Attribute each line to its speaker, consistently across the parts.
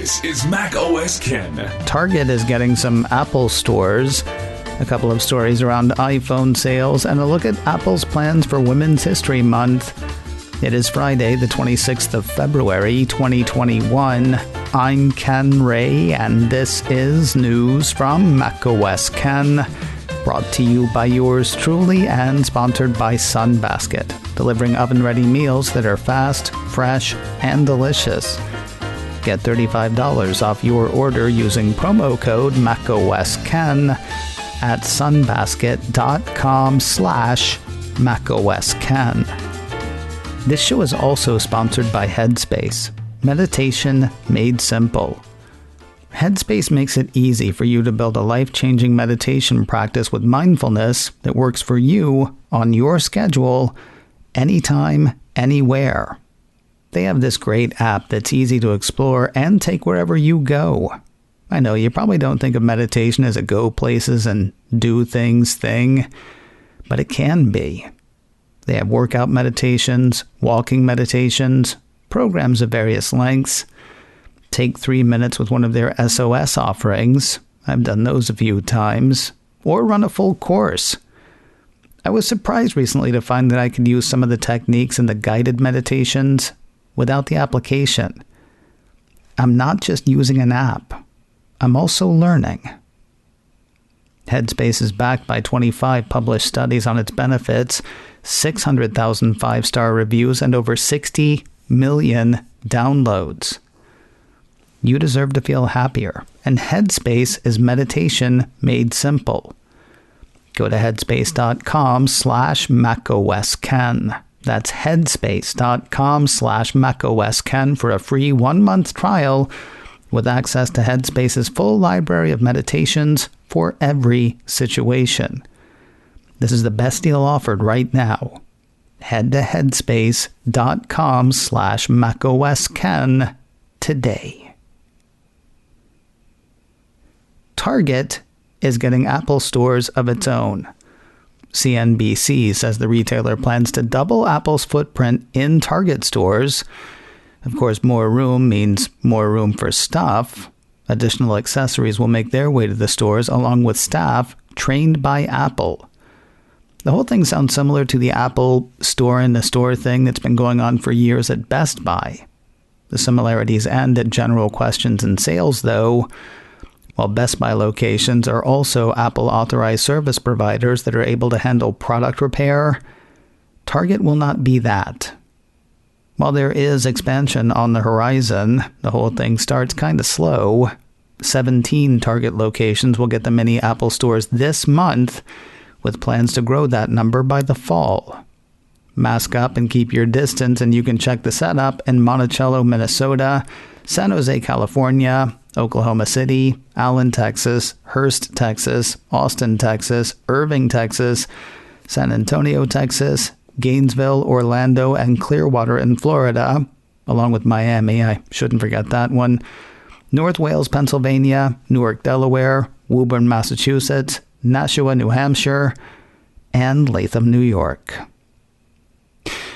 Speaker 1: This is macOS Ken.
Speaker 2: Target is getting some Apple stores. A couple of stories around iPhone sales and a look at Apple's plans for Women's History Month. It is Friday, the 26th of February, 2021. I'm Ken Ray, and this is news from macOS Ken, brought to you by yours truly and sponsored by Sunbasket, delivering oven-ready meals that are fast, fresh, and delicious. Get $35 off your order using promo code macOSKen at sunbasket.com/macOSKen. This show is also sponsored by Headspace, meditation made simple. Headspace makes it easy for you to build a life-changing meditation practice with mindfulness that works for you on your schedule, anytime, anywhere. They have this great app that's easy to explore and take wherever you go. I know you probably don't think of meditation as a go places and do things thing, but it can be. They have workout meditations, walking meditations, programs of various lengths. Take 3 minutes with one of their SOS offerings. I've done those a few times. Or run a full course. I was surprised recently to find that I could use some of the techniques in the guided meditations without the application. I'm not just using an app. I'm also learning. Headspace is backed by 25 published studies on its benefits, 600,000 five-star reviews, and over 60 million downloads. You deserve to feel happier, and Headspace is meditation made simple. Go to headspace.com/macOSKen. That's headspace.com/macOSKen for a free 1-month trial with access to Headspace's full library of meditations for every situation. This is the best deal offered right now. Head to headspace.com/macOSKen today. Target is getting Apple stores of its own. CNBC says the retailer plans to double Apple's footprint in Target stores. Of course, more room means more room for stuff. Additional accessories will make their way to the stores along with staff trained by Apple. The whole thing sounds similar to the Apple store-in-the-store thing that's been going on for years at Best Buy. The similarities end at general questions and sales, though. While Best Buy locations are also Apple-authorized service providers that are able to handle product repair, Target will not be that. While there is expansion on the horizon, the whole thing starts kind of slow. 17 Target locations will get the mini Apple stores this month, with plans to grow that number by the fall. Mask up and keep your distance, and you can check the setup in Monticello, Minnesota, San Jose, California, Oklahoma City, Allen, Texas, Hurst, Texas, Austin, Texas, Irving, Texas, San Antonio, Texas, Gainesville, Orlando, and Clearwater in Florida, along with Miami. I shouldn't forget that one. North Wales, Pennsylvania, Newark, Delaware, Woburn, Massachusetts, Nashua, New Hampshire, and Latham, New York.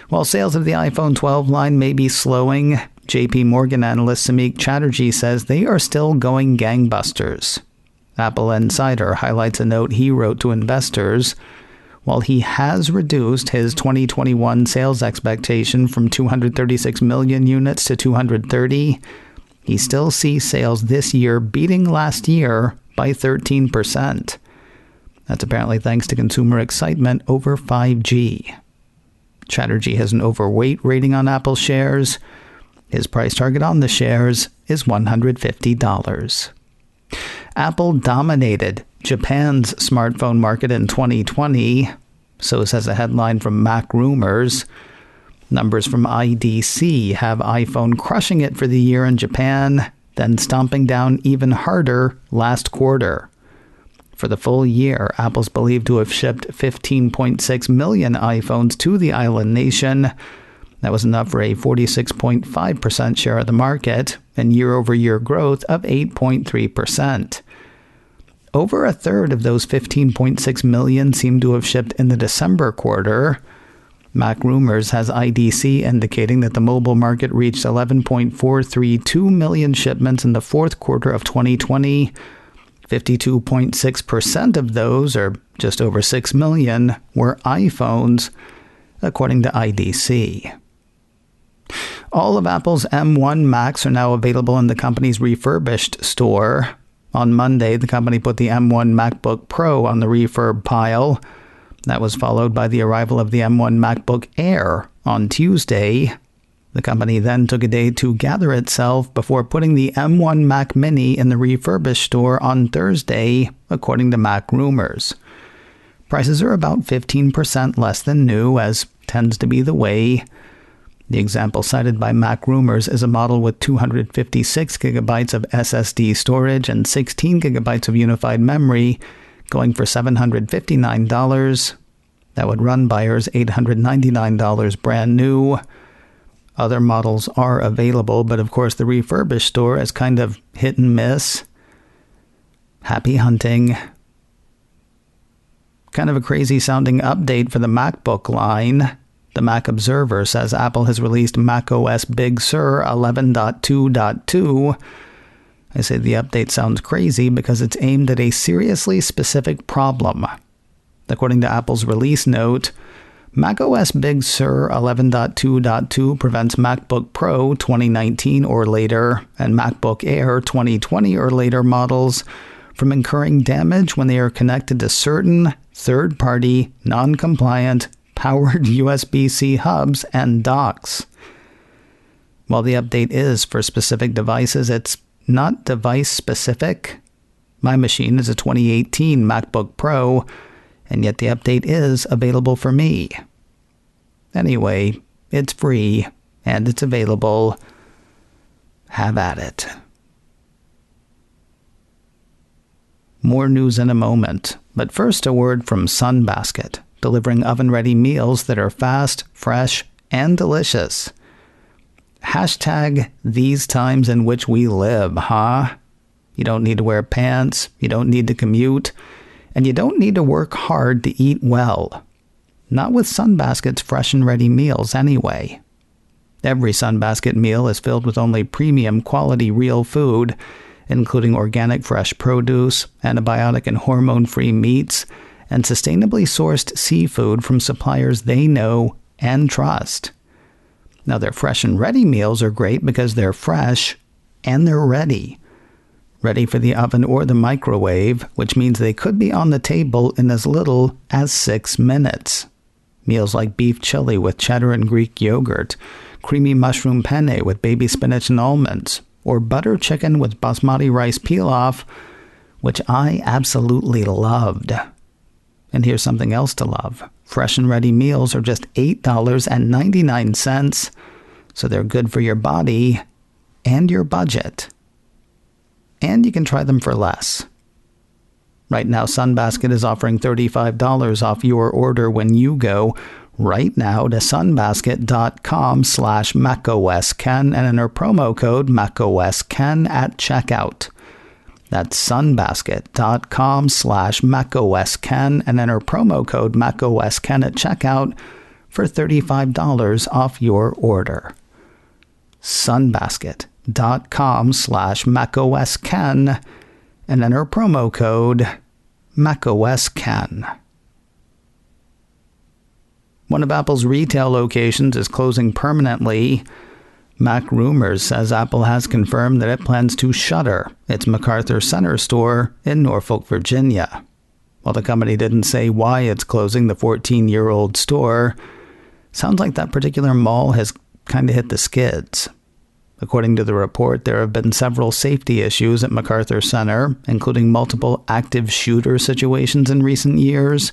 Speaker 2: While sales of the iPhone 12 line may be slowing, JP Morgan analyst Samik Chatterjee says they are still going gangbusters. Apple Insider highlights a note he wrote to investors. While he has reduced his 2021 sales expectation from 236 million units to 230, he still sees sales this year beating last year by 13%. That's apparently thanks to consumer excitement over 5G. Chatterjee has an overweight rating on Apple shares. His price target on the shares is $150. Apple dominated Japan's smartphone market in 2020, so says a headline from Mac Rumors. Numbers from IDC have iPhone crushing it for the year in Japan, then stomping down even harder last quarter. For the full year, Apple's believed to have shipped 15.6 million iPhones to the island nation. That was enough for a 46.5% share of the market and year-over-year growth of 8.3%. Over a third of those 15.6 million seem to have shipped in the December quarter. Mac Rumors has IDC indicating that the mobile market reached 11.432 million shipments in the fourth quarter of 2020. 52.6% of those, or just over 6 million, were iPhones, according to IDC. All of Apple's M1 Macs are now available in the company's Refurbished store. On Monday, the company put the M1 MacBook Pro on the refurb pile. That was followed by the arrival of the M1 MacBook Air on Tuesday. The company then took a day to gather itself before putting the M1 Mac Mini in the Refurbished store on Thursday, according to Mac Rumors. Prices are about 15% less than new, as tends to be the way. The example cited by Mac Rumors is a model with 256 gigabytes of SSD storage and 16 gigabytes of unified memory, going for $759. That would run buyers $899 brand new. Other models are available, but of course the Refurbished store is kind of hit and miss. Happy hunting. Kind of a crazy sounding update for the MacBook line. The Mac Observer says Apple has released macOS Big Sur 11.2.2. I say the update sounds crazy because it's aimed at a seriously specific problem. According to Apple's release note, macOS Big Sur 11.2.2 prevents MacBook Pro 2019 or later and MacBook Air 2020 or later models from incurring damage when they are connected to certain third-party, non-compliant, powered USB-C hubs and docks. While the update is for specific devices, it's not device-specific. My machine is a 2018 MacBook Pro, and yet the update is available for me. Anyway, it's free, and it's available. Have at it. More news in a moment, but first a word from Sunbasket, delivering oven-ready meals that are fast, fresh, and delicious. Hashtag these times in which we live, huh? You don't need to wear pants, you don't need to commute, and you don't need to work hard to eat well. Not with Sunbasket's fresh and ready meals anyway. Every Sunbasket meal is filled with only premium quality real food, including organic fresh produce, antibiotic and hormone-free meats, and sustainably sourced seafood from suppliers they know and trust. Now, their fresh and ready meals are great because they're fresh and they're ready. Ready for the oven or the microwave, which means they could be on the table in as little as 6 minutes. Meals like beef chili with cheddar and Greek yogurt, creamy mushroom penne with baby spinach and almonds, or butter chicken with basmati rice pilaf, which I absolutely loved. And here's something else to love. Fresh and ready meals are just $8.99, so they're good for your body and your budget. And you can try them for less. Right now, Sunbasket is offering $35 off your order when you go right now to sunbasket.com/macOSken and enter promo code macOSken at checkout. That's sunbasket.com/macOSken and enter promo code macOSken at checkout for $35 off your order. Sunbasket.com/macOSken and enter promo code macOSken. One of Apple's retail locations is closing permanently. Mac Rumors says Apple has confirmed that it plans to shutter its MacArthur Center store in Norfolk, Virginia. While the company didn't say why it's closing the 14-year-old store, sounds like that particular mall has kind of hit the skids. According to the report, there have been several safety issues at MacArthur Center, including multiple active shooter situations in recent years.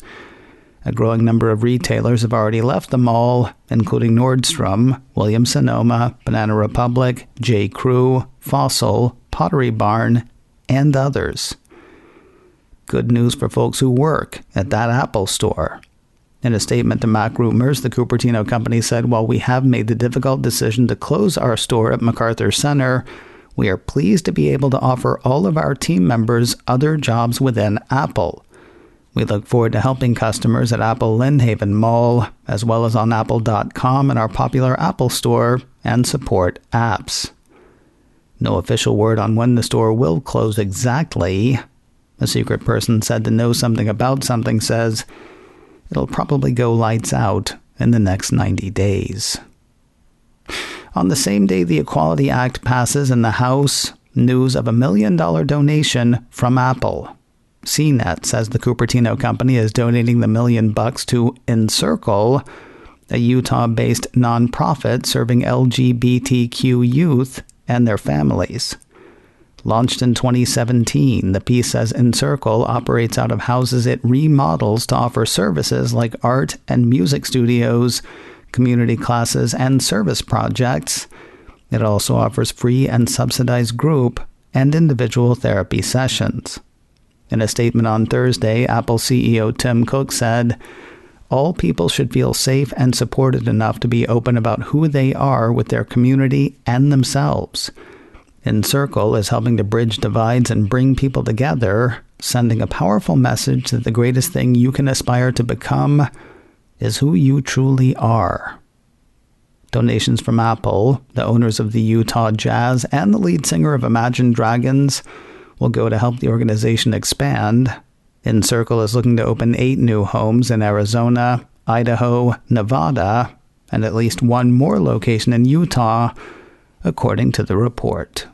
Speaker 2: A growing number of retailers have already left the mall, including Nordstrom, Williams-Sonoma, Banana Republic, J. Crew, Fossil, Pottery Barn, and others. Good news for folks who work at that Apple store. In a statement to Mac Rumors, the Cupertino company said, while we have made the difficult decision to close our store at MacArthur Center, we are pleased to be able to offer all of our team members other jobs within Apple. We look forward to helping customers at Apple Lyndhaven Mall, as well as on Apple.com and our popular Apple Store, and support apps. No official word on when the store will close exactly. A secret person said to know something about something says it'll probably go lights out in the next 90 days. On the same day the Equality Act passes in the House, news of $1 million donation from Apple. CNET says the Cupertino company is donating the $1 million to Encircle, a Utah-based nonprofit serving LGBTQ youth and their families. Launched in 2017, the piece says Encircle operates out of houses it remodels to offer services like art and music studios, community classes, and service projects. It also offers free and subsidized group and individual therapy sessions. In a statement on Thursday, Apple CEO Tim Cook said, "All people should feel safe and supported enough to be open about who they are with their community and themselves. Encircle is helping to bridge divides and bring people together, sending a powerful message that the greatest thing you can aspire to become is who you truly are." Donations from Apple, the owners of the Utah Jazz, and the lead singer of Imagine Dragons will go to help the organization expand. Encircle is looking to open 8 new homes in Arizona, Idaho, Nevada, and at least one more location in Utah, according to the report.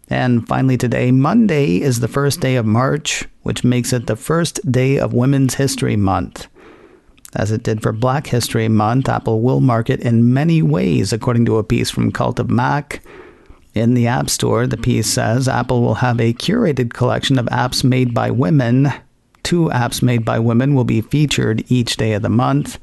Speaker 2: And finally today, Monday is the first day of March, which makes it the first day of Women's History Month. As it did for Black History Month, Apple will mark it in many ways, according to a piece from Cult of Mac. In the App Store, the piece says Apple will have a curated collection of apps made by women. 2 apps made by women will be featured each day of the month,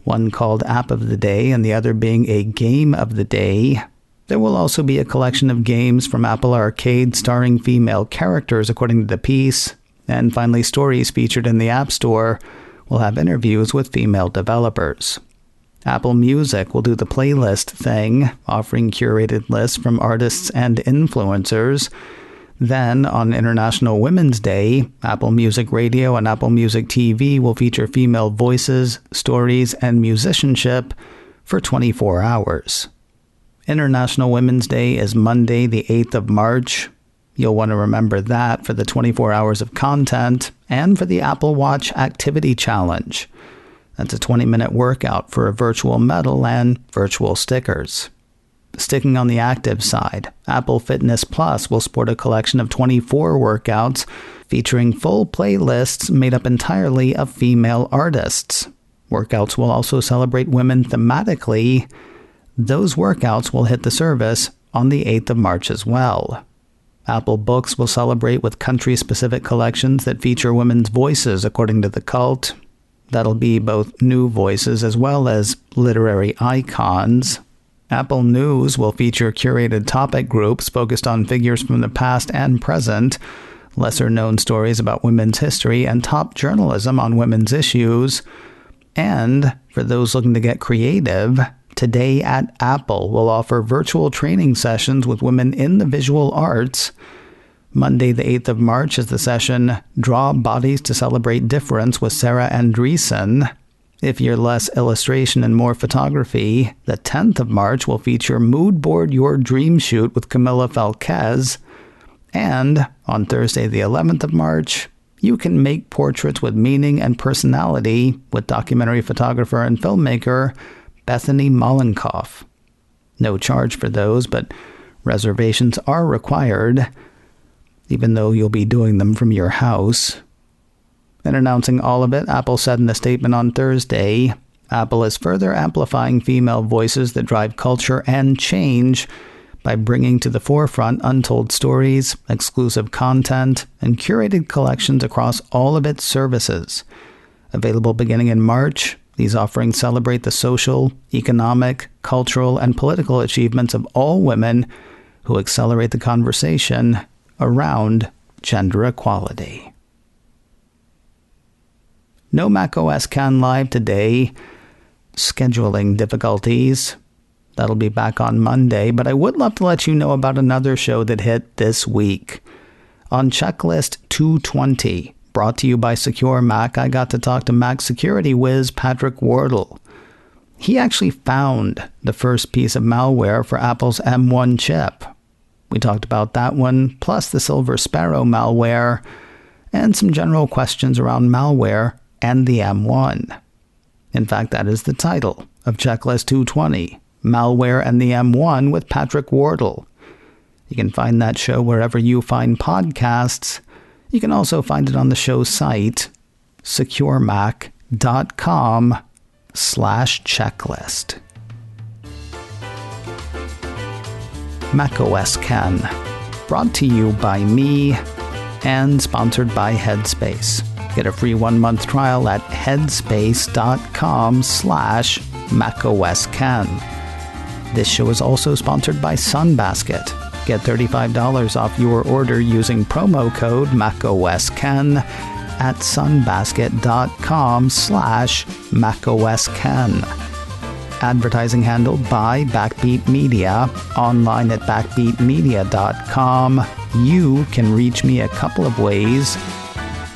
Speaker 2: one called App of the Day and the other being a Game of the Day. There will also be a collection of games from Apple Arcade starring female characters, according to the piece. And finally, stories featured in the App Store will have interviews with female developers. Apple Music will do the playlist thing, offering curated lists from artists and influencers. Then, on International Women's Day, Apple Music Radio and Apple Music TV will feature female voices, stories, and musicianship for 24 hours. International Women's Day is Monday, the 8th of March. You'll want to remember that for the 24 hours of content and for the Apple Watch Activity Challenge. That's a 20-minute workout for a virtual medal and virtual stickers. Sticking on the active side, Apple Fitness Plus will sport a collection of 24 workouts featuring full playlists made up entirely of female artists. Workouts will also celebrate women thematically. Those workouts will hit the service on the 8th of March as well. Apple Books will celebrate with country-specific collections that feature women's voices, according to the Cult. That'll be both new voices as well as literary icons. Apple News will feature curated topic groups focused on figures from the past and present, lesser-known stories about women's history, and top journalism on women's issues. And for those looking to get creative, Today at Apple will offer virtual training sessions with women in the visual arts. Monday, the 8th of March, is the session Draw Bodies to Celebrate Difference with Sarah Andreessen. If you're less illustration and more photography, the 10th of March will feature Mood Board Your Dream Shoot with Camilla Falquez. And on Thursday, the 11th of March, you can make portraits with meaning and personality with documentary photographer and filmmaker Bethany Mollenkoff. No charge for those, but reservations are required, even though you'll be doing them from your house. And announcing all of it, Apple said in a statement on Thursday, Apple is further amplifying female voices that drive culture and change by bringing to the forefront untold stories, exclusive content, and curated collections across all of its services. Available beginning in March, these offerings celebrate the social, economic, cultural, and political achievements of all women who accelerate the conversation around gender equality. No macOS can live today. Scheduling difficulties. That'll be back on Monday, but I would love to let you know about another show that hit this week. On Checklist 220, Brought to you by Secure Mac, I got to talk to Mac security whiz Patrick Wardle. He actually found the first piece of malware for Apple's M1 chip. We talked about that one, plus the Silver Sparrow malware, and some general questions around malware and the M1. In fact, that is the title of Checklist 220, Malware and the M1 with Patrick Wardle. You can find that show wherever you find podcasts. You can also find it on the show's site, securemac.com/checklist. macOS Ken, brought to you by me and sponsored by Headspace. Get a free 1-month trial at headspace.com/macOSken. This show is also sponsored by Sunbasket. Get $35 off your order using promo code macOSken at sunbasket.com/macOSken. Advertising handled by Backbeat Media, online at backbeatmedia.com. You can reach me a couple of ways.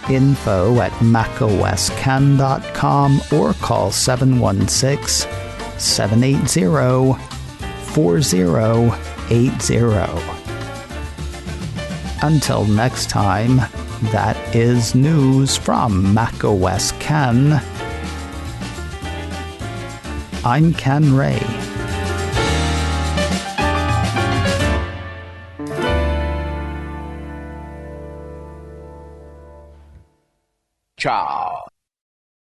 Speaker 2: Info at macosken.com or call 716-780-4080. Until next time, that is news from macOS Ken. I'm Ken Ray.
Speaker 3: Ciao.